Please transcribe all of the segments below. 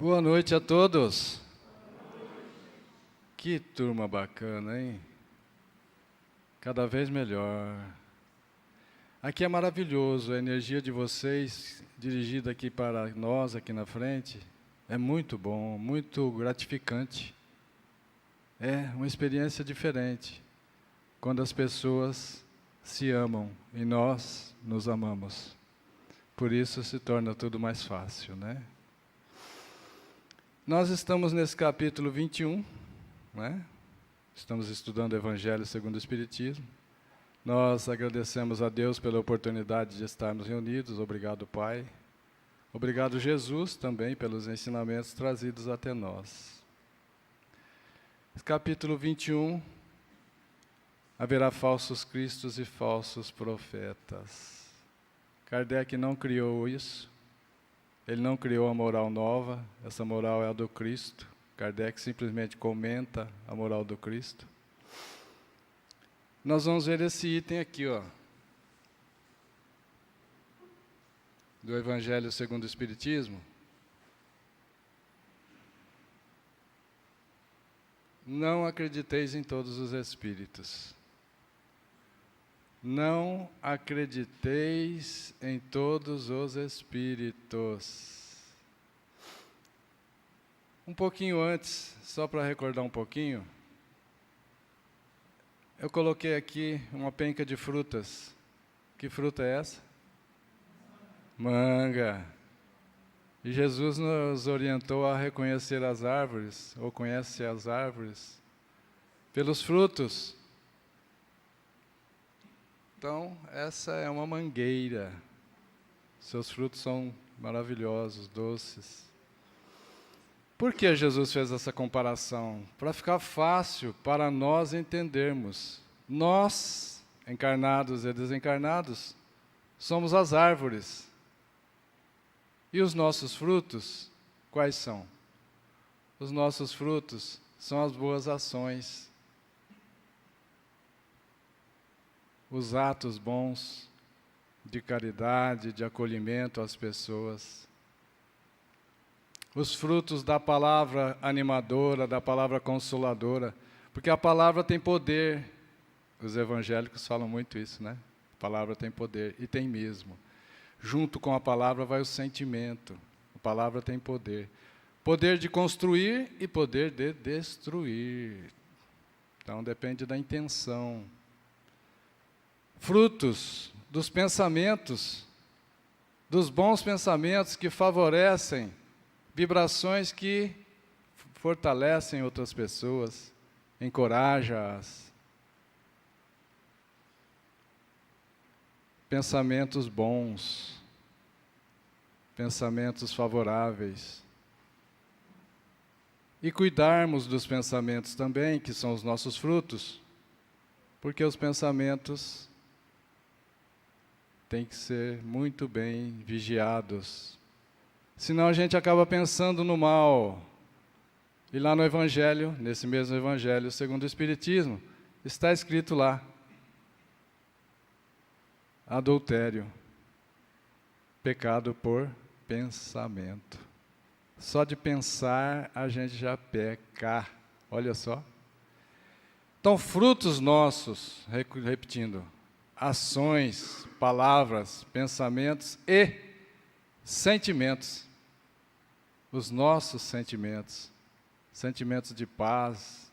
Boa noite a todos. Que turma bacana, hein? Cada vez melhor. Aqui é maravilhoso, a energia de vocês dirigida aqui para nós, aqui na frente, é muito bom, muito gratificante. É uma experiência diferente, quando as pessoas se amam e nós nos amamos. Por isso se torna tudo mais fácil, né? Nós estamos nesse capítulo 21, né? Estamos estudando o Evangelho segundo o Espiritismo. Nós agradecemos a Deus pela oportunidade de estarmos reunidos. Obrigado, Pai. Obrigado, Jesus, também pelos ensinamentos trazidos até nós. Capítulo 21, haverá falsos cristos e falsos profetas. Kardec não criou isso. Ele não criou a moral nova, essa moral é a do Cristo. Kardec simplesmente comenta a moral do Cristo. Nós vamos ver esse item aqui, ó, do Evangelho segundo o Espiritismo. Não acrediteis em todos os espíritos. Não acrediteis em todos os espíritos. Um pouquinho antes, só para recordar um pouquinho, eu coloquei aqui uma penca de frutas. Que fruta é essa? Manga. E Jesus nos orientou a reconhecer as árvores, ou conhece as árvores, pelos frutos. Então, essa é uma mangueira. Seus frutos são maravilhosos, doces. Por que Jesus fez essa comparação? Para ficar fácil para nós entendermos. Nós, encarnados e desencarnados, somos as árvores. E os nossos frutos, quais são? Os nossos frutos são as boas ações. Os atos bons de caridade, de acolhimento às pessoas. Os frutos da palavra animadora, da palavra consoladora. Porque a palavra tem poder. Os evangélicos falam muito isso, né? A palavra tem poder, e tem mesmo. Junto com a palavra vai o sentimento. A palavra tem poder. Poder de construir e poder de destruir. Então depende da intenção. Frutos dos pensamentos, dos bons pensamentos que favorecem vibrações que fortalecem outras pessoas, encorajam-as. Pensamentos bons, pensamentos favoráveis. E cuidarmos dos pensamentos também, que são os nossos frutos, porque os pensamentos têm que ser muito bem vigiados. Senão a gente acaba pensando no mal. E lá no Evangelho, nesse mesmo Evangelho segundo o Espiritismo, está escrito lá: adultério, pecado por pensamento. Só de pensar a gente já peca. Olha só. Então, frutos nossos, repetindo, ações, palavras, pensamentos e sentimentos. Os nossos sentimentos. Sentimentos de paz,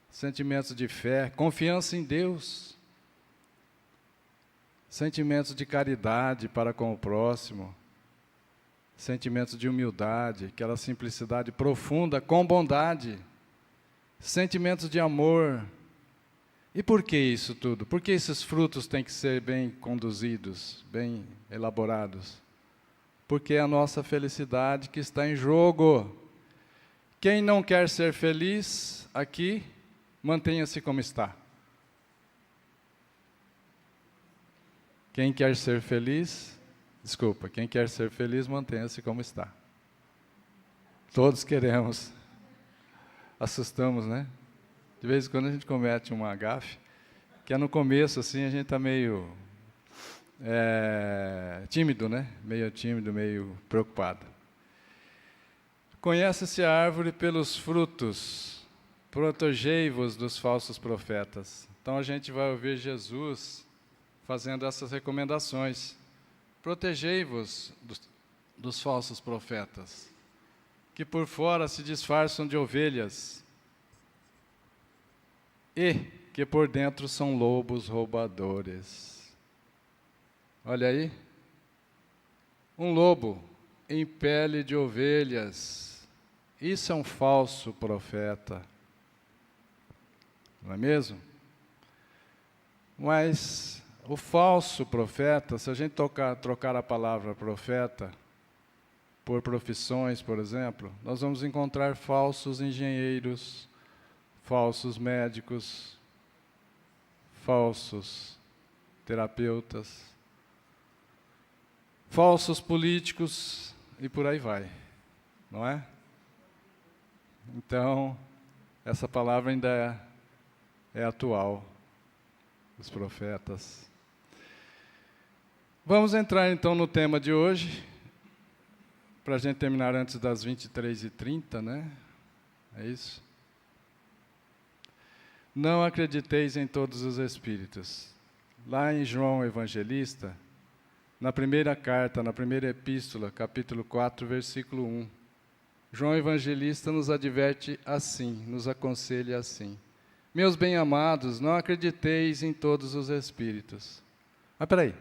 sentimentos de fé, confiança em Deus. Sentimentos de caridade para com o próximo. Sentimentos de humildade, aquela simplicidade profunda com bondade. Sentimentos de amor. E por que isso tudo? Por que esses frutos têm que ser bem conduzidos, bem elaborados? Porque é a nossa felicidade que está em jogo. Quem não quer ser feliz aqui, mantenha-se como está. Quem quer ser feliz, quem quer ser feliz, mantenha-se como está. Todos queremos. Assustamos, né? De vez em quando a gente comete uma gafe, que é no começo, assim, a gente está meio tímido, né? Meio tímido, meio preocupado. Conhece-se a árvore pelos frutos, protegei-vos dos falsos profetas. Então a gente vai ouvir Jesus fazendo essas recomendações. Protegei-vos dos falsos profetas, que por fora se disfarçam de ovelhas e que por dentro são lobos roubadores. Olha aí, um lobo em pele de ovelhas, isso é um falso profeta, não é mesmo? Mas o falso profeta, se a gente trocar a palavra profeta por profissões, por exemplo, nós vamos encontrar falsos engenheiros, falsos médicos, falsos terapeutas, falsos políticos e por aí vai, não é? Então, essa palavra ainda é atual, os profetas. Vamos entrar então no tema de hoje, para a gente terminar antes das 23h30, né? É isso? Não acrediteis em todos os espíritos. Lá em João Evangelista, na primeira carta, na primeira epístola, capítulo 4, versículo 1, João Evangelista nos adverte assim, nos aconselha assim: meus bem-amados, não acrediteis em todos os espíritos. Mas peraí,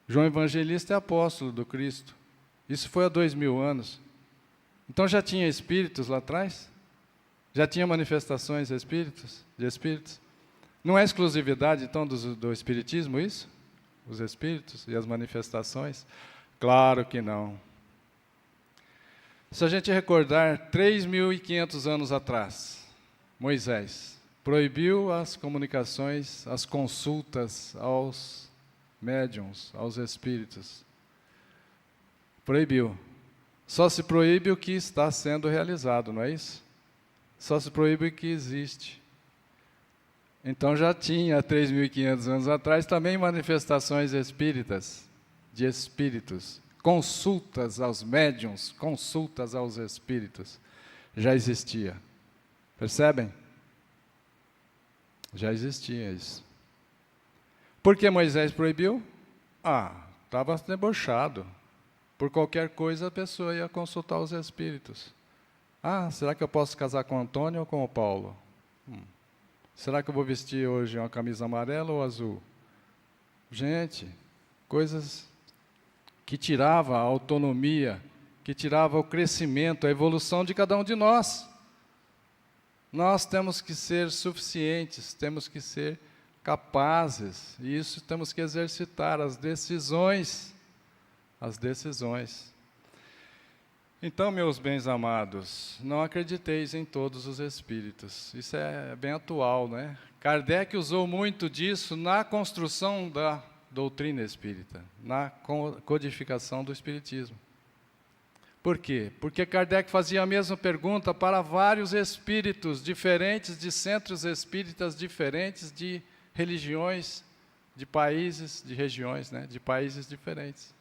João Evangelista é apóstolo do Cristo. Isso foi há 2000 anos. Então já tinha espíritos lá atrás? Já tinha manifestações de espíritos? Não é exclusividade, então, do espiritismo isso? Os espíritos e as manifestações? Claro que não. Se a gente recordar, 3.500 anos atrás, Moisés proibiu as comunicações, as consultas aos médiuns, aos espíritos. Proibiu. Só se proíbe o que está sendo realizado, não é isso? Só se proíbe o que existe. Então já tinha, 3.500 anos atrás, também manifestações espíritas, de espíritos, consultas aos médiuns, consultas aos espíritos. Já existia. Percebem? Já existia isso. Por que Moisés proibiu? Estava debochado. Por qualquer coisa a pessoa ia consultar os espíritos. Será que eu posso casar com o Antônio ou com o Paulo? Será que eu vou vestir hoje uma camisa amarela ou azul? Gente, coisas que tiravam a autonomia, que tiravam o crescimento, a evolução de cada um de nós. Nós temos que ser suficientes, temos que ser capazes, e isso temos que exercitar, as decisões. Então, meus bens amados, não acrediteis em todos os espíritos. Isso é bem atual, né? Kardec usou muito disso na construção da doutrina espírita, na codificação do espiritismo. Por quê? Porque Kardec fazia a mesma pergunta para vários espíritos diferentes, de centros espíritas diferentes, de religiões, de países, de regiões, né? De países diferentes,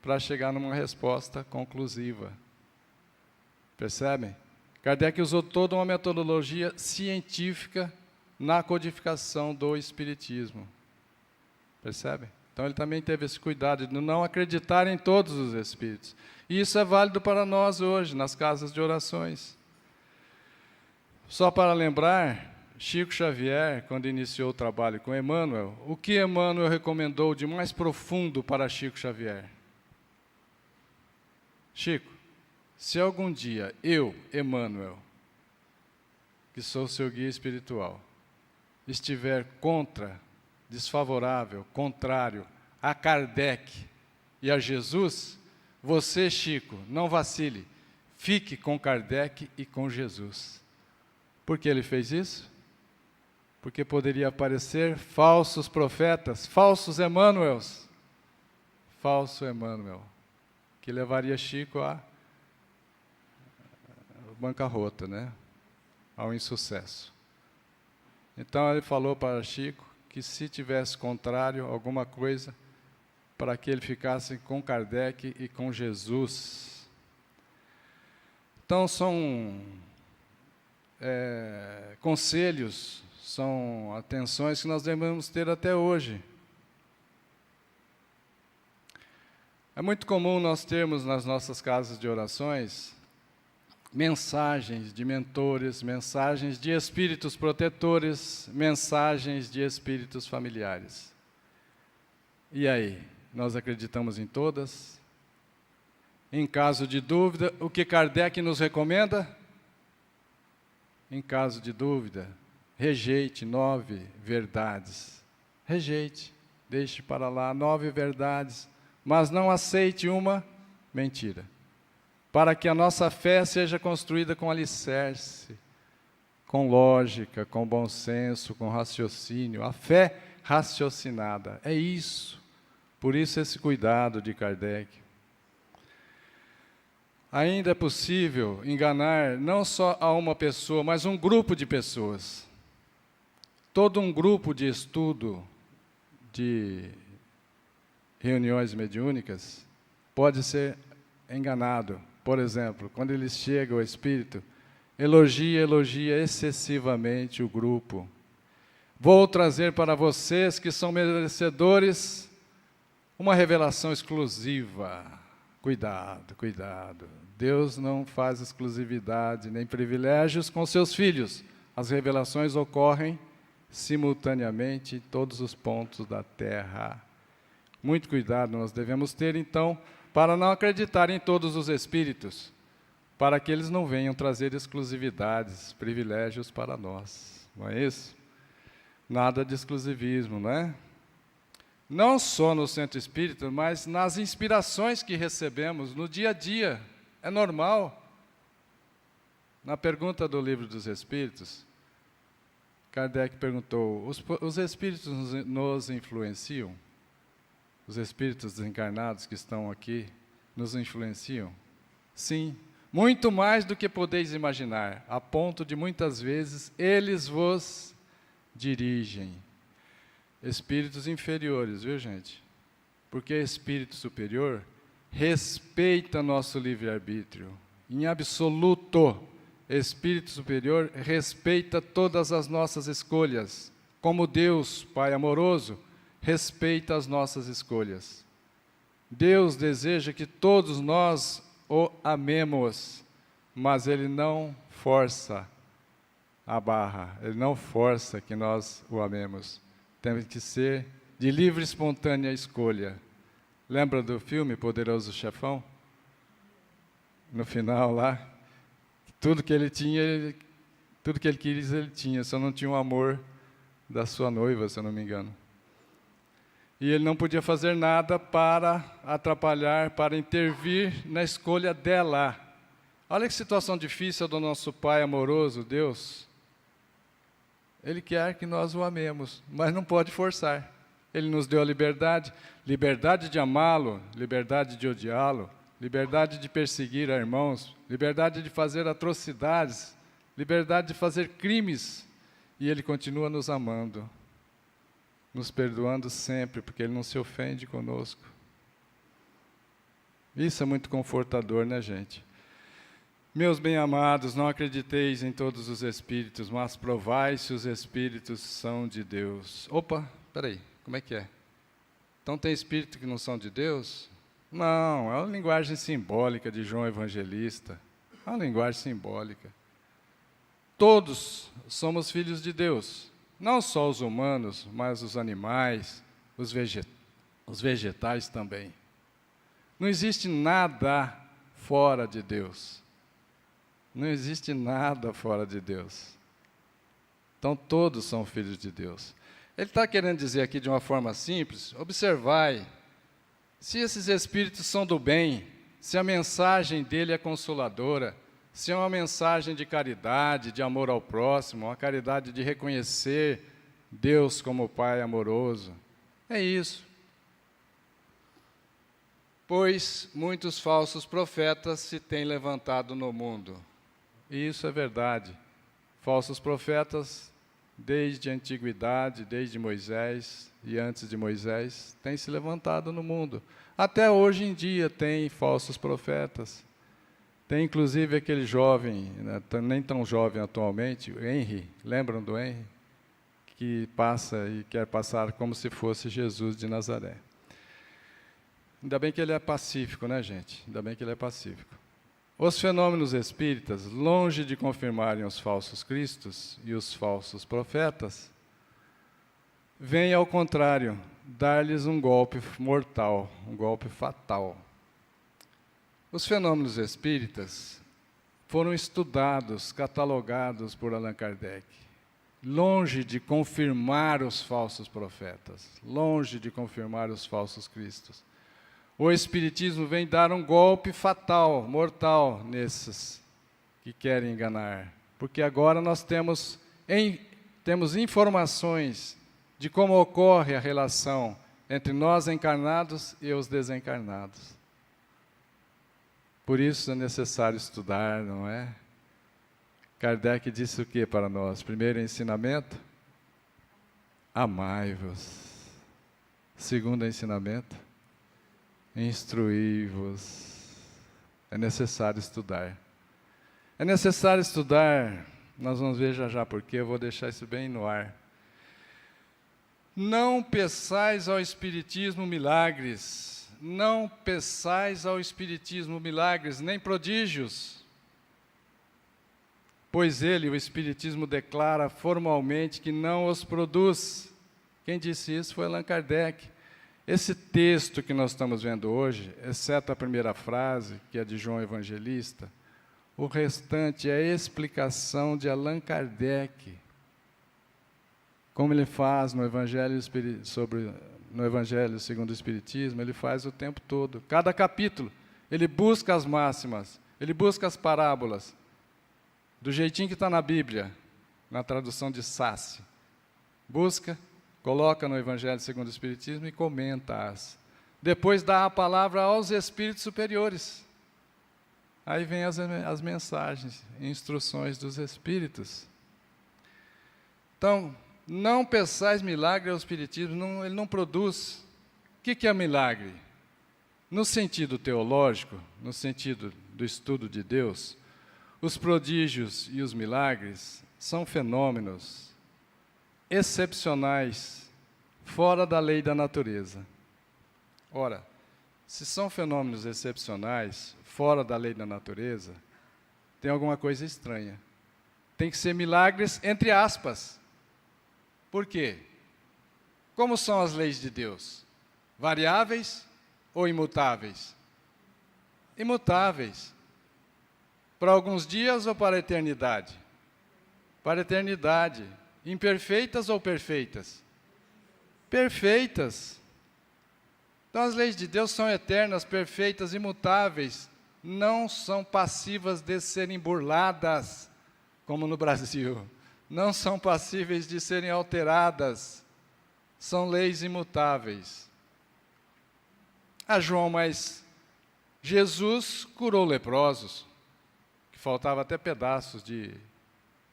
para chegar numa resposta conclusiva. Percebem? Kardec usou toda uma metodologia científica na codificação do espiritismo. Percebem? Então ele também teve esse cuidado de não acreditar em todos os espíritos. E isso é válido para nós hoje, nas casas de orações. Só para lembrar, Chico Xavier, quando iniciou o trabalho com Emmanuel, o que Emmanuel recomendou de mais profundo para Chico Xavier? Chico, se algum dia eu, Emmanuel, que sou seu guia espiritual, estiver desfavorável, contrário a Kardec e a Jesus, você, Chico, não vacile, fique com Kardec e com Jesus. Por que ele fez isso? Porque poderia aparecer falsos profetas, falsos Emmanuels, falso Emmanuel, que levaria Chico à bancarrota, né? Ao insucesso. Então ele falou para Chico que se tivesse contrário, alguma coisa, para que ele ficasse com Kardec e com Jesus. Então, são conselhos, são atenções que nós devemos ter até hoje. É muito comum nós termos nas nossas casas de orações mensagens de mentores, mensagens de espíritos protetores, mensagens de espíritos familiares. E aí, nós acreditamos em todas? Em caso de dúvida, o que Kardec nos recomenda? Em caso de dúvida, rejeite 9 verdades. Rejeite, deixe para lá 9 verdades, mas não aceite uma mentira. Para que a nossa fé seja construída com alicerce, com lógica, com bom senso, com raciocínio. A fé raciocinada, é isso. Por isso esse cuidado de Kardec. Ainda é possível enganar não só a uma pessoa, mas um grupo de pessoas. Todo um grupo de estudo, de reuniões mediúnicas, pode ser enganado. Por exemplo, quando eles chegam, o espírito elogia excessivamente o grupo. Vou trazer para vocês, que são merecedores, uma revelação exclusiva. Cuidado, cuidado. Deus não faz exclusividade nem privilégios com seus filhos. As revelações ocorrem simultaneamente em todos os pontos da Terra. Muito cuidado nós devemos ter, então, para não acreditar em todos os espíritos, para que eles não venham trazer exclusividades, privilégios para nós. Não é isso? Nada de exclusivismo, não é? Não só no centro espírita, mas nas inspirações que recebemos no dia a dia. É normal. Na pergunta do Livro dos Espíritos, Kardec perguntou, os espíritos nos influenciam? Os espíritos desencarnados que estão aqui nos influenciam? Sim, muito mais do que podeis imaginar, a ponto de muitas vezes eles vos dirigem. Espíritos inferiores, viu, gente? Porque espírito superior respeita nosso livre-arbítrio. Em absoluto, espírito superior respeita todas as nossas escolhas. Como Deus, Pai amoroso, respeita as nossas escolhas. Deus deseja que todos nós o amemos, mas Ele não força a barra, Ele não força que nós o amemos. Tem que ser de livre e espontânea escolha. Lembra do filme Poderoso Chefão? No final lá, tudo que ele tinha, tudo que ele quis, ele tinha, só não tinha o amor da sua noiva, se eu não me engano. E ele não podia fazer nada para atrapalhar, para intervir na escolha dela. Olha que situação difícil do nosso Pai amoroso, Deus. Ele quer que nós o amemos, mas não pode forçar. Ele nos deu a liberdade, liberdade de amá-lo, liberdade de odiá-lo, liberdade de perseguir irmãos, liberdade de fazer atrocidades, liberdade de fazer crimes, e Ele continua nos amando, nos perdoando sempre, porque Ele não se ofende conosco. Isso é muito confortador, né, gente? Meus bem-amados, não acrediteis em todos os espíritos, mas provai se os espíritos são de Deus. Opa, peraí, como é que é? Então tem espíritos que não são de Deus? Não, é uma linguagem simbólica de João Evangelista. É uma linguagem simbólica. Todos somos filhos de Deus. Não só os humanos, mas os animais, os vegetais também. Não existe nada fora de Deus. Não existe nada fora de Deus. Então, todos são filhos de Deus. Ele está querendo dizer aqui de uma forma simples, observai, se esses espíritos são do bem, se a mensagem dele é consoladora, se é uma mensagem de caridade, de amor ao próximo, uma caridade de reconhecer Deus como Pai amoroso, é isso. Pois muitos falsos profetas se têm levantado no mundo. E isso é verdade. Falsos profetas, desde a antiguidade, desde Moisés e antes de Moisés, têm se levantado no mundo. Até hoje em dia tem falsos profetas. Tem inclusive aquele jovem, né, nem tão jovem atualmente, o Henry, lembram do Henry? Que passa e quer passar como se fosse Jesus de Nazaré. Ainda bem que ele é pacífico, né, gente? Ainda bem que ele é pacífico. Os fenômenos espíritas, longe de confirmarem os falsos cristos e os falsos profetas, vêm, ao contrário, dar-lhes um golpe mortal, um golpe fatal. Os fenômenos espíritas foram estudados, catalogados por Allan Kardec, longe de confirmar os falsos profetas, longe de confirmar os falsos cristos. O Espiritismo vem dar um golpe fatal, mortal, nesses que querem enganar. Porque agora nós temos informações de como ocorre a relação entre nós encarnados e os desencarnados. Por isso é necessário estudar, não é? Kardec disse o que para nós? Primeiro ensinamento, amai-vos. Segundo ensinamento, instruí-vos. É necessário estudar. É necessário estudar, nós vamos ver já porque eu vou deixar isso bem no ar. Não peçais ao Espiritismo milagres, não peçais ao Espiritismo milagres, nem prodígios, pois ele, o Espiritismo, declara formalmente que não os produz. Quem disse isso foi Allan Kardec. Esse texto que nós estamos vendo hoje, exceto a primeira frase, que é de João Evangelista, o restante é a explicação de Allan Kardec. Como ele faz no Evangelho segundo o Espiritismo, ele faz o tempo todo. Cada capítulo, ele busca as máximas, ele busca as parábolas, do jeitinho que está na Bíblia, na tradução de Sassi. Busca, coloca no Evangelho segundo o Espiritismo e comenta-as. Depois dá a palavra aos espíritos superiores. Aí vem as mensagens, instruções dos espíritos. Então, não peçais milagre ao Espiritismo, ele não produz. O que é milagre? No sentido teológico, no sentido do estudo de Deus, os prodígios e os milagres são fenômenos excepcionais, fora da lei da natureza. Ora, se são fenômenos excepcionais, fora da lei da natureza, tem alguma coisa estranha. Tem que ser milagres entre aspas. Por quê? Como são as leis de Deus? Variáveis ou imutáveis? Imutáveis. Para alguns dias ou para a eternidade? Para a eternidade. Imperfeitas ou perfeitas? Perfeitas. Então as leis de Deus são eternas, perfeitas, imutáveis. Não são passivas de serem burladas, como no Brasil. Não são passíveis de serem alteradas. São leis imutáveis. Ah, João, mas Jesus curou leprosos, que faltava até pedaços de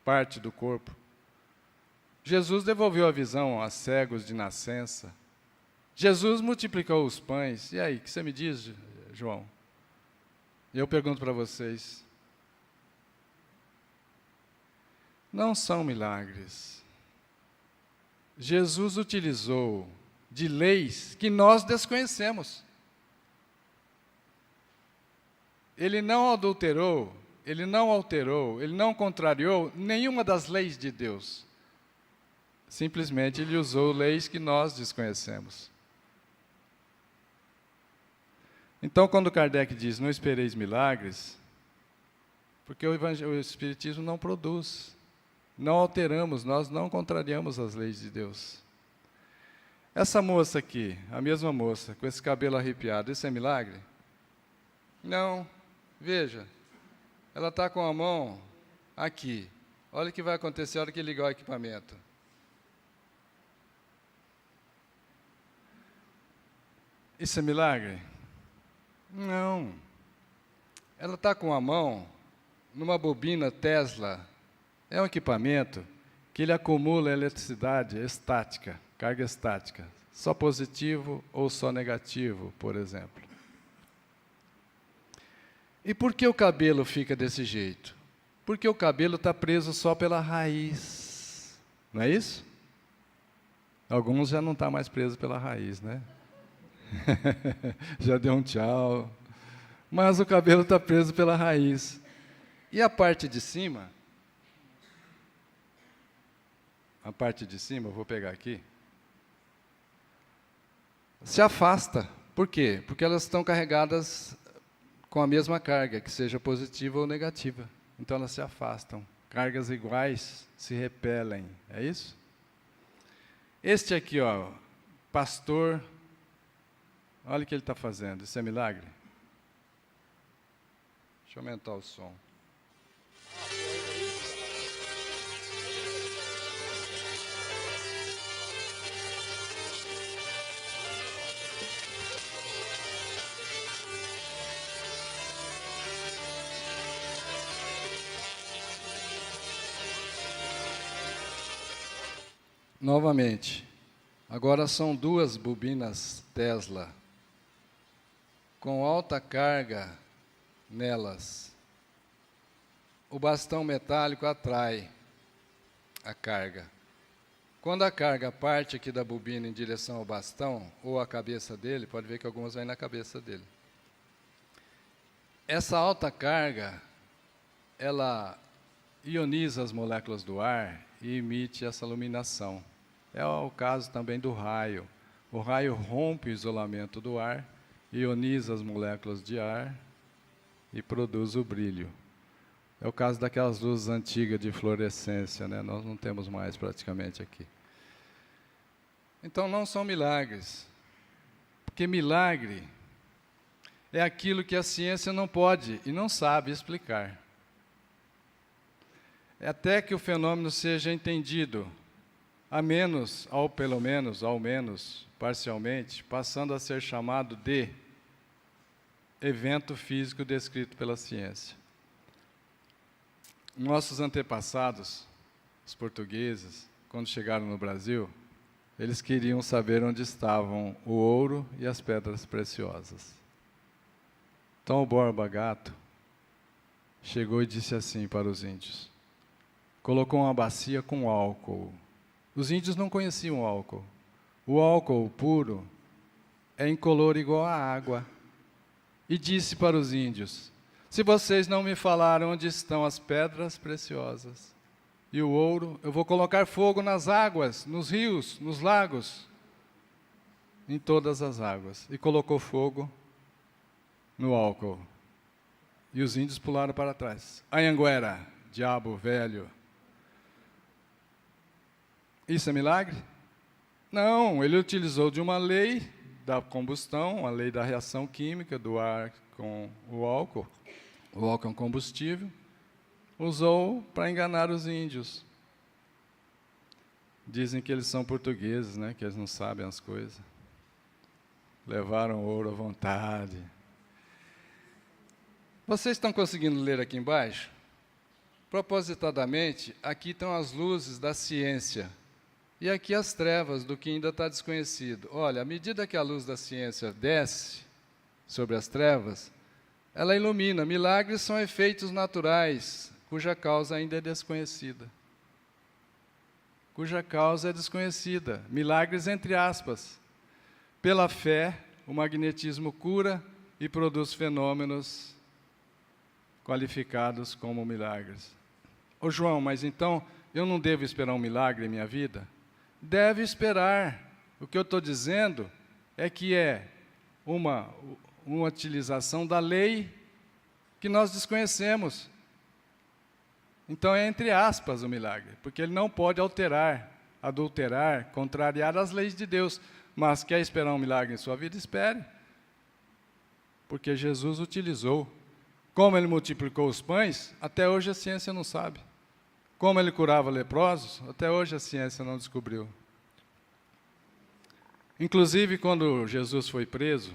parte do corpo. Jesus devolveu a visão a cegos de nascença. Jesus multiplicou os pães. E aí, o que você me diz, João? E eu pergunto para vocês. Não são milagres. Jesus utilizou de leis que nós desconhecemos. Ele não adulterou, ele não alterou, ele não contrariou nenhuma das leis de Deus. Simplesmente ele usou leis que nós desconhecemos. Então, quando Kardec diz, não espereis milagres, porque o Espiritismo não produz, não alteramos, nós não contrariamos as leis de Deus. Essa moça aqui, a mesma moça, com esse cabelo arrepiado, isso é milagre? Não. Veja, ela está com a mão aqui. Olha o que vai acontecer na hora que ligar o equipamento. Isso é milagre? Não. Ela está com a mão numa bobina Tesla. É um equipamento que ele acumula eletricidade estática, carga estática, só positivo ou só negativo, por exemplo. E por que o cabelo fica desse jeito? Porque o cabelo está preso só pela raiz. Não é isso? Alguns já não estão mais presos pela raiz, né? Já deu um tchau. Mas o cabelo está preso pela raiz. E a parte de cima, eu vou pegar aqui, se afasta. Por quê? Porque elas estão carregadas com a mesma carga, que seja positiva ou negativa. Então elas se afastam. Cargas iguais se repelem. É isso? Este aqui, ó, pastor, olha o que ele está fazendo. Isso é milagre? Deixa eu aumentar o som. Novamente, agora são 2 bobinas Tesla, com alta carga nelas. O bastão metálico atrai a carga. Quando a carga parte aqui da bobina em direção ao bastão, ou à cabeça dele, pode ver que algumas vêm na cabeça dele. Essa alta carga, ela ioniza as moléculas do ar e emite essa iluminação. É o caso também do raio. O raio rompe o isolamento do ar, ioniza as moléculas de ar e produz o brilho. É o caso daquelas luzes antigas de fluorescência, né? Nós não temos mais praticamente aqui. Então não são milagres, porque milagre é aquilo que a ciência não pode e não sabe explicar. É até que o fenômeno seja entendido, pelo menos, parcialmente, passando a ser chamado de evento físico descrito pela ciência. Nossos antepassados, os portugueses, quando chegaram no Brasil, eles queriam saber onde estavam o ouro e as pedras preciosas. Então o Borba Gato chegou e disse assim para os índios, colocou uma bacia com álcool. Os índios não conheciam álcool. O álcool puro é incolor igual à água. E disse para os índios, se vocês não me falaram onde estão as pedras preciosas e o ouro, eu vou colocar fogo nas águas, nos rios, nos lagos, em todas as águas. E colocou fogo no álcool. E os índios pularam para trás. Anhanguera, diabo velho. Isso é milagre? Não, ele utilizou de uma lei da combustão, a lei da reação química do ar com o álcool é um combustível, usou para enganar os índios. Dizem que eles são portugueses, né, que eles não sabem as coisas. Levaram ouro à vontade. Vocês estão conseguindo ler aqui embaixo? Propositadamente, aqui estão as luzes da ciência. E aqui as trevas do que ainda está desconhecido. Olha, à medida que a luz da ciência desce sobre as trevas, ela ilumina. Milagres são efeitos naturais, cuja causa ainda é desconhecida. Cuja causa é desconhecida. Milagres entre aspas. Pela fé, o magnetismo cura e produz fenômenos qualificados como milagres. Ô João, mas então eu não devo esperar um milagre em minha vida? Deve esperar. O que eu estou dizendo é que é uma utilização da lei que nós desconhecemos. Então é entre aspas o milagre, porque ele não pode alterar, adulterar, contrariar as leis de Deus. Mas quer esperar um milagre em sua vida? Espere. Porque Jesus utilizou. Como ele multiplicou os pães, até hoje a ciência não sabe. Como ele curava leprosos, até hoje a ciência não descobriu. Inclusive, quando Jesus foi preso,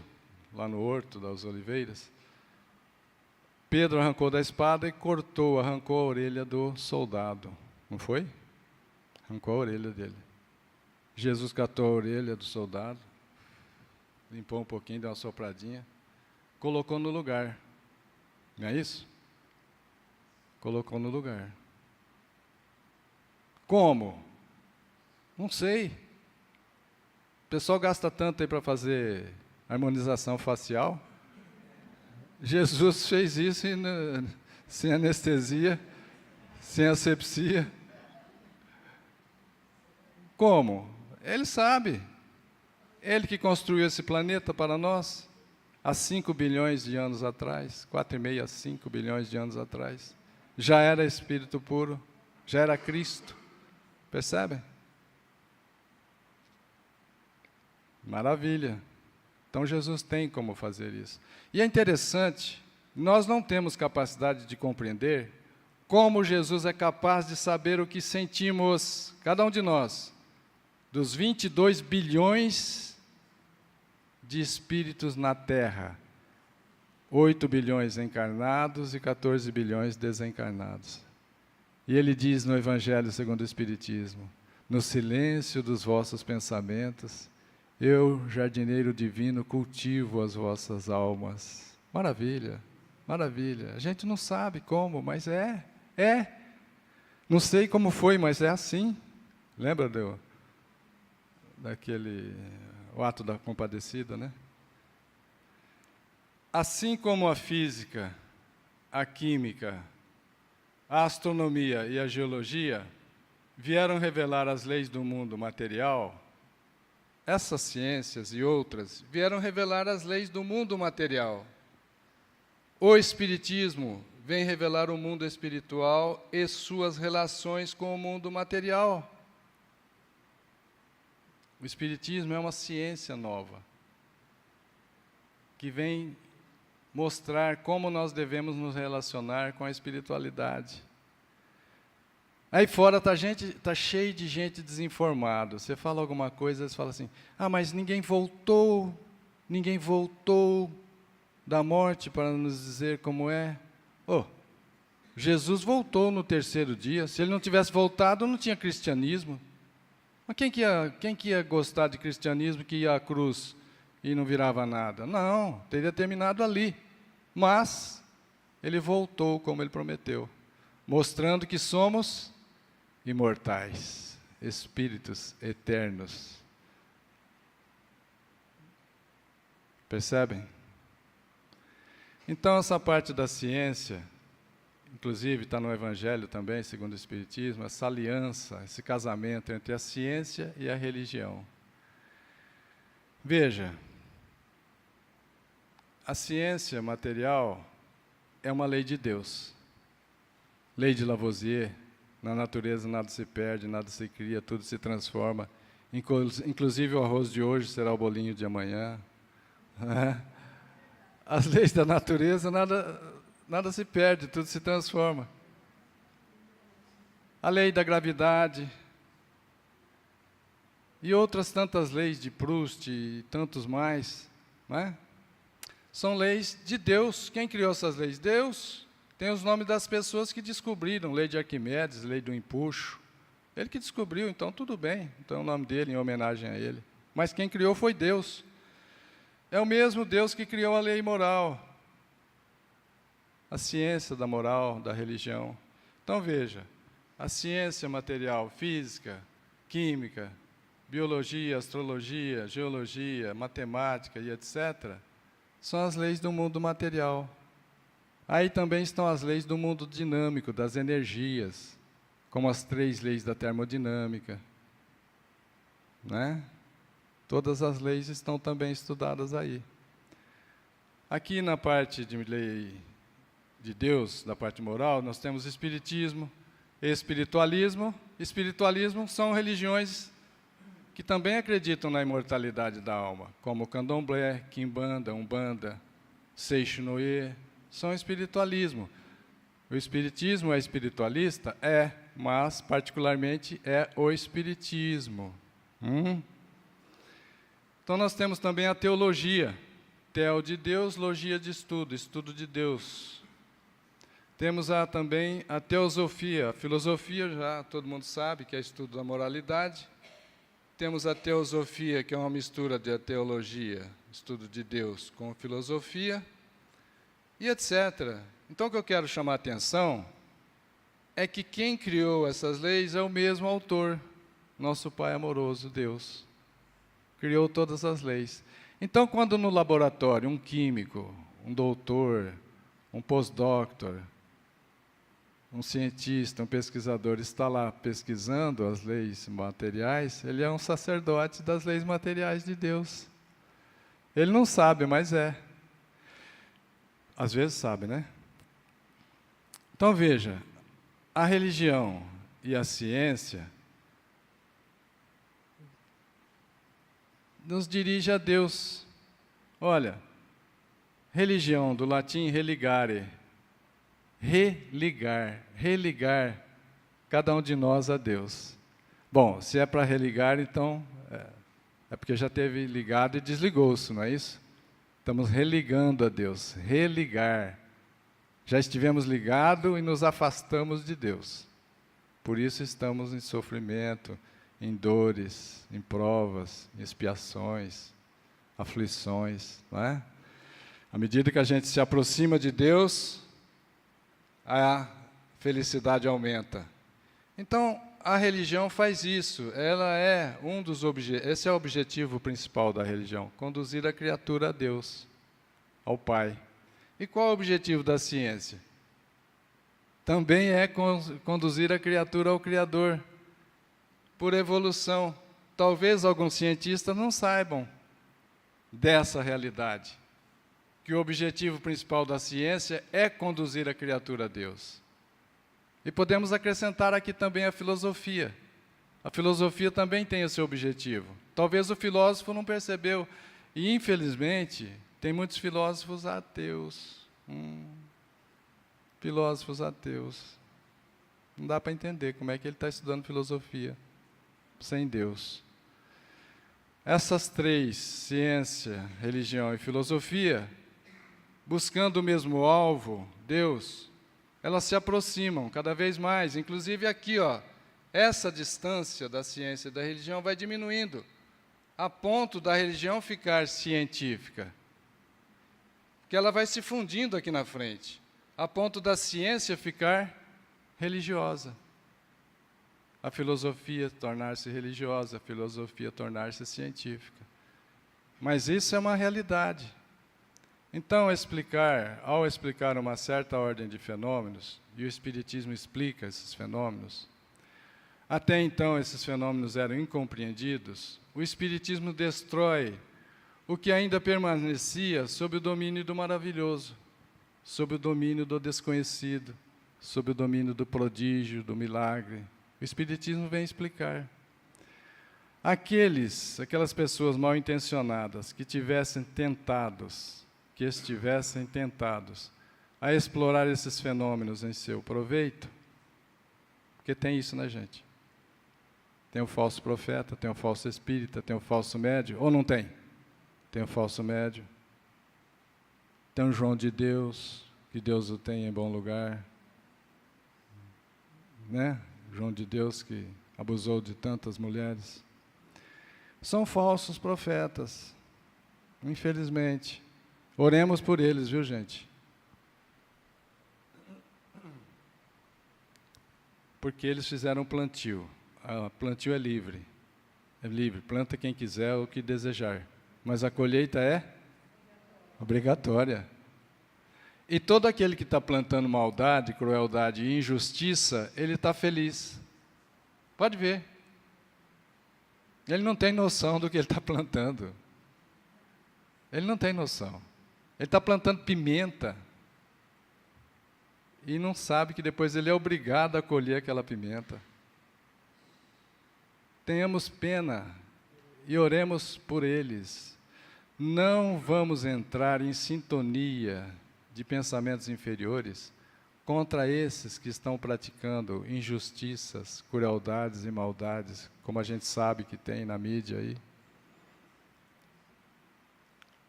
lá no Horto das Oliveiras, Pedro arrancou da espada e arrancou a orelha do soldado. Não foi? Arrancou a orelha dele. Jesus catou a orelha do soldado, limpou um pouquinho, deu uma sopradinha, colocou no lugar. Não é isso? Colocou no lugar. Como? Não sei. O pessoal gasta tanto aí para fazer harmonização facial. Jesus fez isso sem anestesia, sem asepsia. Como? Ele sabe. Ele que construiu esse planeta para nós há 5 bilhões de anos atrás, 4,5 a 5 bilhões de anos atrás. Já era Espírito puro, já era Cristo. Percebem? Maravilha. Então Jesus tem como fazer isso. E é interessante, nós não temos capacidade de compreender como Jesus é capaz de saber o que sentimos, cada um de nós, dos 22 bilhões de espíritos na Terra. 8 bilhões encarnados e 14 bilhões desencarnados. E ele diz no Evangelho segundo o Espiritismo: no silêncio dos vossos pensamentos, eu, jardineiro divino, cultivo as vossas almas. Maravilha, maravilha. A gente não sabe como, mas é. Não sei como foi, mas é assim. Lembra o ato da compadecida, né? Assim como a física, a química, a astronomia e a geologia vieram revelar as leis do mundo material, essas ciências e outras vieram revelar as leis do mundo material. O Espiritismo vem revelar o mundo espiritual e suas relações com o mundo material. O Espiritismo é uma ciência nova, que vem mostrar como nós devemos nos relacionar com a espiritualidade. Aí fora tá cheio de gente desinformada. Você fala alguma coisa, eles falam assim: ah, mas ninguém voltou da morte para nos dizer como é. Jesus voltou no 3º dia. Se ele não tivesse voltado, não tinha cristianismo. Mas quem que ia gostar de cristianismo, que ia à cruz e não virava nada? Não, teria terminado ali. Mas ele voltou como ele prometeu, mostrando que somos imortais, espíritos eternos. Percebem? Então, essa parte da ciência, inclusive está no Evangelho também, segundo o Espiritismo, essa aliança, esse casamento entre a ciência e a religião. Veja, a ciência material é uma lei de Deus. Lei de Lavoisier: na natureza nada se perde, nada se cria, tudo se transforma. Inclusive o arroz de hoje será o bolinho de amanhã. As leis da natureza, nada se perde, tudo se transforma. A lei da gravidade e outras tantas leis de Proust e tantos mais, não é? São leis de Deus. Quem criou essas leis? Deus. Tem os nomes das pessoas que descobriram. Lei de Arquimedes, lei do empuxo. Ele que descobriu, então tudo bem. Então é o nome dele, em homenagem a ele. Mas quem criou foi Deus. É o mesmo Deus que criou a lei moral, a ciência da moral, da religião. Então veja, a ciência material, física, química, biologia, astrologia, geologia, matemática e etc., são as leis do mundo material. Aí também estão as leis do mundo dinâmico, das energias, como as 3 leis da termodinâmica, né? Todas as leis estão também estudadas aí. Aqui na parte de lei de Deus, da parte moral, nós temos espiritismo, espiritualismo. Espiritualismo são religiões que também acreditam na imortalidade da alma, como Candomblé, Quimbanda, Umbanda, Seixinoe, são espiritualismo. O espiritismo é espiritualista? É, mas particularmente é o espiritismo. Então nós temos também a teologia, teo de Deus, logia de estudo, estudo de Deus. Temos também a teosofia, a filosofia, já todo mundo sabe que é estudo da moralidade. Temos a teosofia, que é uma mistura de teologia, estudo de Deus, com filosofia. e etc. Então, o que eu quero chamar a atenção é que quem criou essas leis é o mesmo autor, nosso Pai amoroso, Deus. Criou todas as leis. Então, quando no laboratório um químico, um doutor, um postdoctor, um cientista, um pesquisador está lá pesquisando as leis materiais, ele é um sacerdote das leis materiais de Deus. Ele não sabe, mas é. Às vezes sabe, né? Então veja, a religião e a ciência nos dirige a Deus. Olha, religião, do latim religare, religar cada um de nós a Deus. Bom, se é para religar, então é porque já teve ligado e desligou-se, não é isso? Estamos religando a Deus, religar. Já estivemos ligados e nos afastamos de Deus. Por isso estamos em sofrimento, em dores, em provas, em expiações, aflições, não é? À medida que a gente se aproxima de Deus, a felicidade aumenta. Então, a religião faz isso. Ela é um dos esse é o objetivo principal da religião, conduzir a criatura a Deus, ao Pai. E qual é o objetivo da ciência? Também é conduzir a criatura ao Criador, por evolução. Talvez alguns cientistas não saibam dessa realidade, que o objetivo principal da ciência é conduzir a criatura a Deus. E podemos acrescentar aqui também a filosofia. A filosofia também tem o seu objetivo. Talvez o filósofo não percebeu, e infelizmente tem muitos filósofos ateus. Filósofos ateus. Não dá para entender como é que ele está estudando filosofia sem Deus. Essas três, ciência, religião e filosofia, buscando o mesmo alvo, Deus, elas se aproximam cada vez mais. Inclusive aqui, essa distância da ciência e da religião vai diminuindo, a ponto da religião ficar científica, que ela vai se fundindo aqui na frente, a ponto da ciência ficar religiosa. A filosofia tornar-se religiosa, a filosofia tornar-se científica. Mas isso é uma realidade. Então, ao explicar uma certa ordem de fenômenos, e o Espiritismo explica esses fenômenos, até então esses fenômenos eram incompreendidos, o Espiritismo destrói o que ainda permanecia sob o domínio do maravilhoso, sob o domínio do desconhecido, sob o domínio do prodígio, do milagre. O Espiritismo vem explicar. Aquelas pessoas mal intencionadas que estivessem tentados a explorar esses fenômenos em seu proveito, porque tem isso na gente. Tem o falso profeta, tem o falso espírita, tem o falso médio, ou não tem? Tem o falso médio. Tem o João de Deus, que Deus o tem em bom lugar. Né? João de Deus que abusou de tantas mulheres. São falsos profetas, infelizmente. Oremos por eles, viu, gente? Porque eles fizeram plantio. Plantio é livre. É livre, planta quem quiser o que desejar. Mas a colheita é obrigatória. E todo aquele que está plantando maldade, crueldade e injustiça, ele está feliz. Pode ver. Ele não tem noção do que ele está plantando. Ele não tem noção. Ele está plantando pimenta e não sabe que depois ele é obrigado a colher aquela pimenta. Tenhamos pena e oremos por eles. Não vamos entrar em sintonia de pensamentos inferiores contra esses que estão praticando injustiças, crueldades e maldades, como a gente sabe que tem na mídia aí.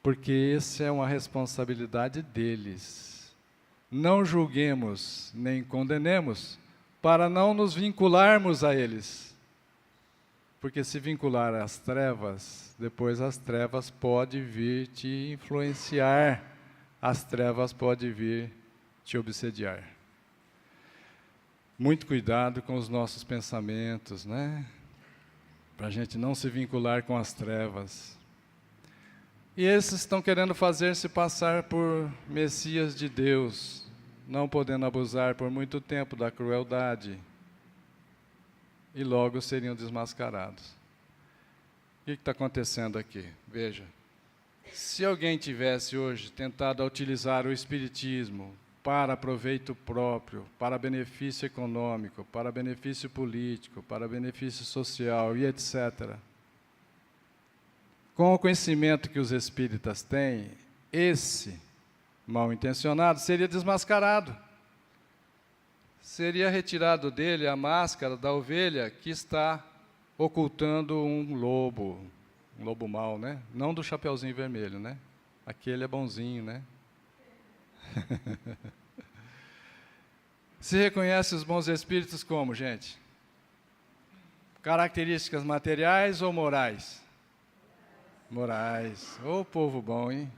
Porque essa é uma responsabilidade deles. Não julguemos nem condenemos para não nos vincularmos a eles. Porque se vincular às trevas, depois as trevas podem vir te influenciar as trevas podem vir te obsediar. Muito cuidado com os nossos pensamentos, né? Para a gente não se vincular com as trevas. E esses estão querendo fazer-se passar por Messias de Deus, não podendo abusar por muito tempo da crueldade, e logo seriam desmascarados. O que está acontecendo aqui? Veja, se alguém tivesse hoje tentado utilizar o Espiritismo para proveito próprio, para benefício econômico, para benefício político, para benefício social e etc., com o conhecimento que os espíritas têm, esse mal intencionado seria desmascarado. Seria retirado dele a máscara da ovelha que está ocultando um lobo mau, né? Não do Chapeuzinho Vermelho, né? Aquele é bonzinho, né? Se reconhece os bons espíritos como, gente? Características materiais ou morais? Morais. Ô, povo bom, hein?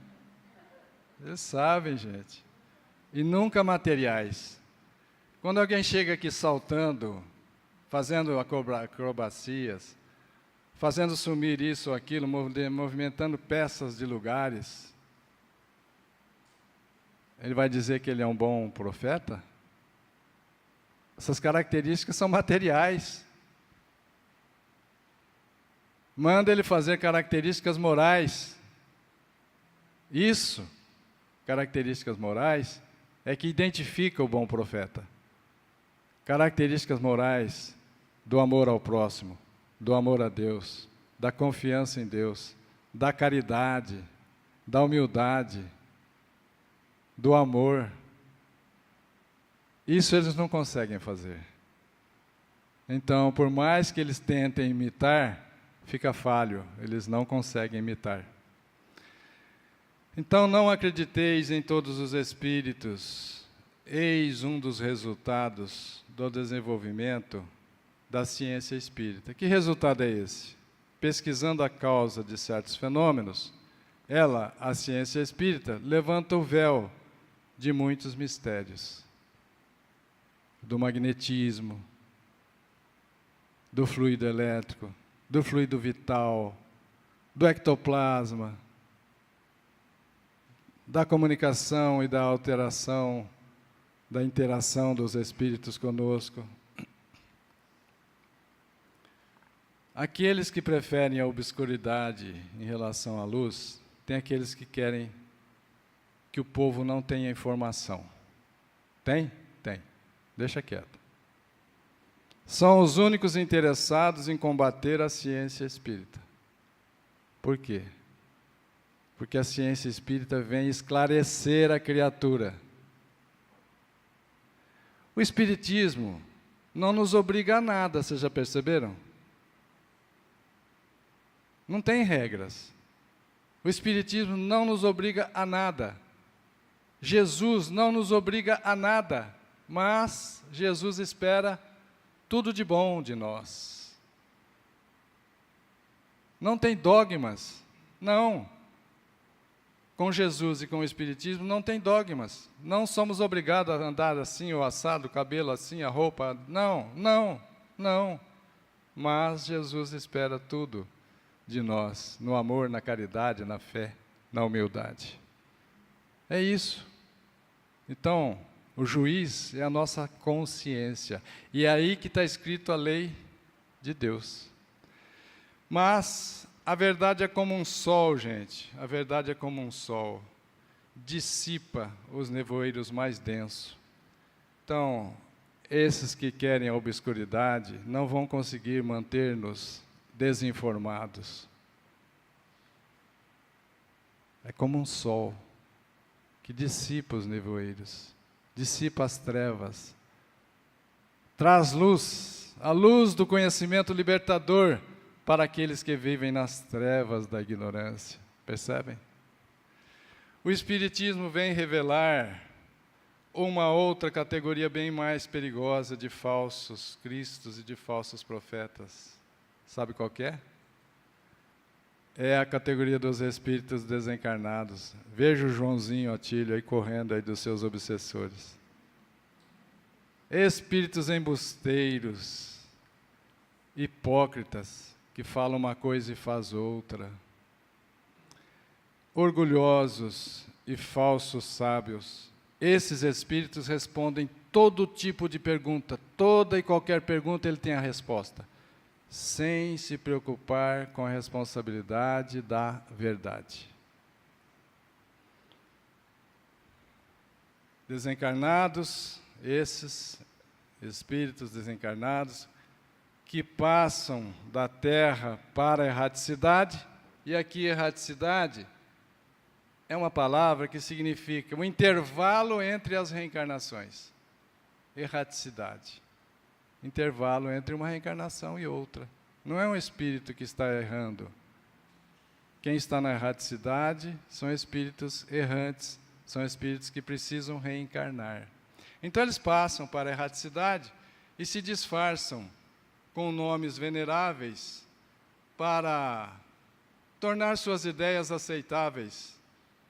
Eles sabem, gente. E nunca materiais. Quando alguém chega aqui saltando, fazendo acrobacias, fazendo sumir isso ou aquilo, movimentando peças de lugares, ele vai dizer que ele é um bom profeta? Essas características são materiais. Manda ele fazer características morais. Isso, características morais, é que identifica o bom profeta. Características morais do amor ao próximo, do amor a Deus, da confiança em Deus, da caridade, da humildade, do amor. Isso eles não conseguem fazer. Então, por mais que eles tentem imitar, fica falho, eles não conseguem imitar. Então, não acrediteis em todos os espíritos, eis um dos resultados do desenvolvimento da ciência espírita. Que resultado é esse? Pesquisando a causa de certos fenômenos, a ciência espírita, levanta o véu de muitos mistérios. Do magnetismo, do fluido elétrico, do fluido vital, do ectoplasma, da comunicação e da alteração, da interação dos espíritos conosco. Aqueles que preferem a obscuridade em relação à luz, tem aqueles que querem que o povo não tenha informação. Tem? Tem. Deixa quieto. São os únicos interessados em combater a ciência espírita. Por quê? Porque a ciência espírita vem esclarecer a criatura. O espiritismo não nos obriga a nada, vocês já perceberam? Não tem regras. O espiritismo não nos obriga a nada. Jesus não nos obriga a nada, mas Jesus espera tudo de bom de nós. Não tem dogmas, não. Com Jesus e com o Espiritismo não tem dogmas. Não somos obrigados a andar assim, ou assado, o cabelo assim, a roupa. Não, não, não. Mas Jesus espera tudo de nós, no amor, na caridade, na fé, na humildade. É isso. Então, o juiz é a nossa consciência. E é aí que está escrito a lei de Deus. Mas a verdade é como um sol, gente. A verdade é como um sol. Dissipa os nevoeiros mais densos. Então, esses que querem a obscuridade não vão conseguir manter-nos desinformados. É como um sol que dissipa os nevoeiros, dissipa as trevas, traz luz, a luz do conhecimento libertador para aqueles que vivem nas trevas da ignorância. Percebem? O Espiritismo vem revelar uma outra categoria bem mais perigosa de falsos cristos e de falsos profetas. Sabe qual que é? é a categoria dos espíritos desencarnados. Veja o Joãozinho Otílio aí correndo aí dos seus obsessores. Espíritos embusteiros, hipócritas, que falam uma coisa e faz outra. Orgulhosos e falsos sábios. Esses espíritos respondem todo tipo de pergunta, toda e qualquer pergunta ele tem a resposta, sem se preocupar com a responsabilidade da verdade. Desencarnados, esses espíritos desencarnados, que passam da Terra para a erraticidade, e aqui erraticidade é uma palavra que significa um intervalo entre as reencarnações. Erraticidade. Intervalo entre uma reencarnação e outra. Não é um espírito que está errando. Quem está na erraticidade são espíritos errantes, são espíritos que precisam reencarnar. Então eles passam para a erraticidade e se disfarçam com nomes veneráveis para tornar suas ideias aceitáveis,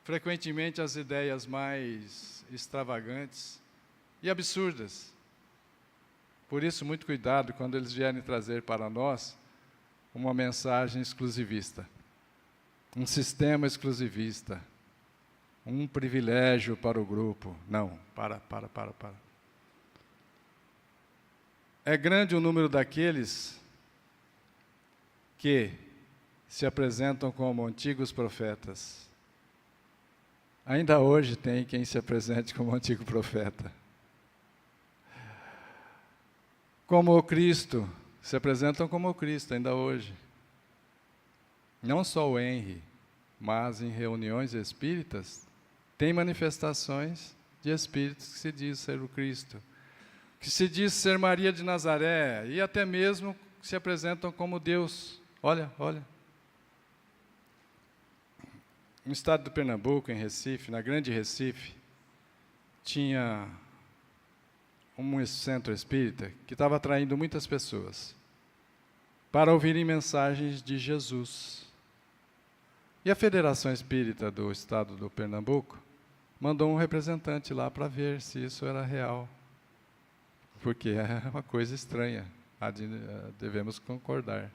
frequentemente as ideias mais extravagantes e absurdas. Por isso, muito cuidado quando eles vierem trazer para nós uma mensagem exclusivista, um sistema exclusivista, um privilégio para o grupo. Não, para. É grande o número daqueles que se apresentam como antigos profetas. Ainda hoje tem quem se apresente como antigo profeta. Como o Cristo, se apresentam como o Cristo ainda hoje. Não só o Henry, mas em reuniões espíritas, tem manifestações de espíritos que se diz ser o Cristo, que se diz ser Maria de Nazaré, e até mesmo se apresentam como Deus. Olha. No estado do Pernambuco, em Recife, na Grande Recife, tinha um centro espírita que estava atraindo muitas pessoas para ouvirem mensagens de Jesus. E a Federação Espírita do estado do Pernambuco mandou um representante lá para ver se isso era real, porque é uma coisa estranha, devemos concordar.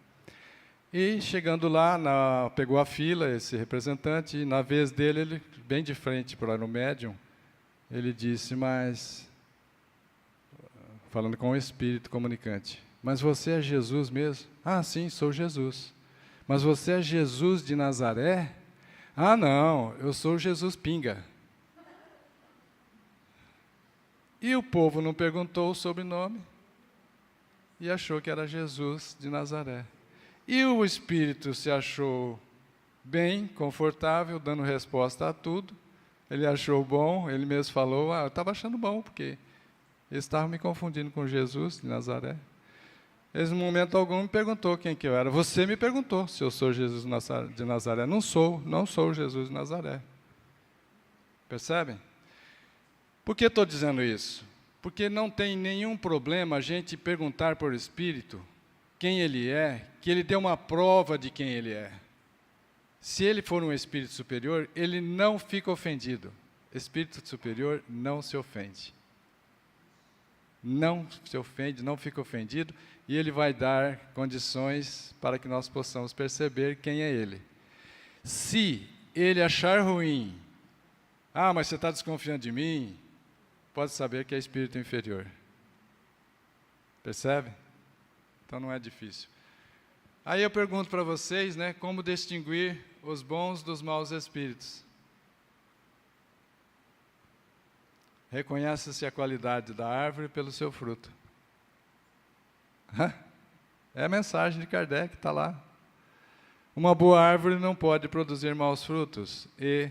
E chegando lá, pegou a fila esse representante, e na vez dele, ele, bem de frente para o médium, ele disse, mas, falando com o espírito comunicante, mas você é Jesus mesmo? Ah, sim, sou Jesus. Mas você é Jesus de Nazaré? Ah, não, eu sou Jesus Pinga. E o povo não perguntou o sobrenome e achou que era Jesus de Nazaré. E o espírito se achou bem, confortável, dando resposta a tudo. Ele achou bom, ele mesmo falou, eu estava achando bom, porque eles estavam me confundindo com Jesus de Nazaré. Eles, em momento algum, me perguntou quem que eu era. Você me perguntou se eu sou Jesus de Nazaré. Não sou Jesus de Nazaré. Percebem? Por que estou dizendo isso? Porque não tem nenhum problema a gente perguntar por espírito quem ele é, que ele dê uma prova de quem ele é. Se ele for um espírito superior, ele não fica ofendido. Espírito superior não se ofende. Não se ofende, não fica ofendido, e ele vai dar condições para que nós possamos perceber quem é ele. Se ele achar ruim, mas você está desconfiando de mim, pode saber que é espírito inferior. Percebe? Então não é difícil. Aí eu pergunto para vocês, como distinguir os bons dos maus espíritos? Reconhece-se a qualidade da árvore pelo seu fruto. É a mensagem de Kardec, está lá. Uma boa árvore não pode produzir maus frutos, e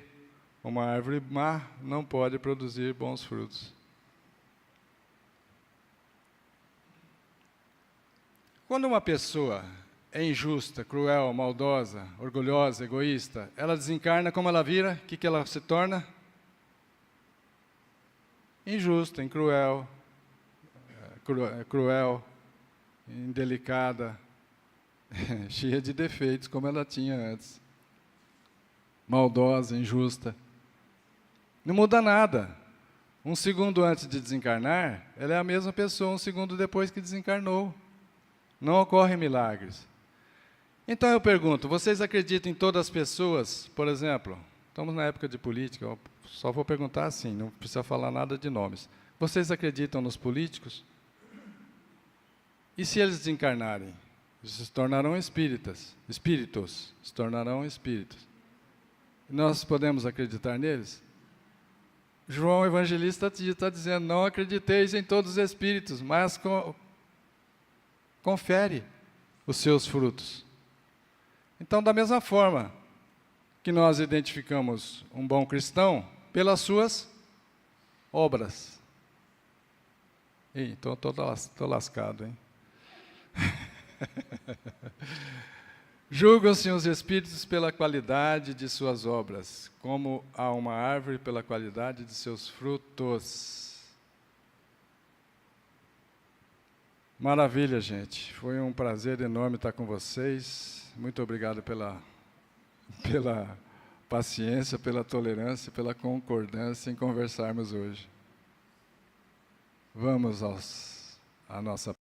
uma árvore má não pode produzir bons frutos. Quando uma pessoa é injusta, cruel, maldosa, orgulhosa, egoísta, ela desencarna, como ela vira? O que ela se torna? Injusta, cruel, indelicada, cheia de defeitos, como ela tinha antes. maldosa, injusta. Não muda nada. Um segundo antes de desencarnar, ela é a mesma pessoa um segundo depois que desencarnou. Não ocorrem milagres. Então eu pergunto, vocês acreditam em todas as pessoas? Por exemplo, estamos na época de política, eu só vou perguntar assim, não precisa falar nada de nomes. Vocês acreditam nos políticos? E se eles desencarnarem? Eles se tornarão espíritos, se tornarão espíritos. Nós podemos acreditar neles? João Evangelista está dizendo, não acrediteis em todos os espíritos, mas confere os seus frutos. Então, da mesma forma que nós identificamos um bom cristão pelas suas obras. Então, estou lascado, hein? Julgam-se os espíritos pela qualidade de suas obras, como a uma árvore pela qualidade de seus frutos. Maravilha, gente. Foi um prazer enorme estar com vocês. Muito obrigado pela paciência, pela tolerância, pela concordância em conversarmos hoje. Vamos à nossa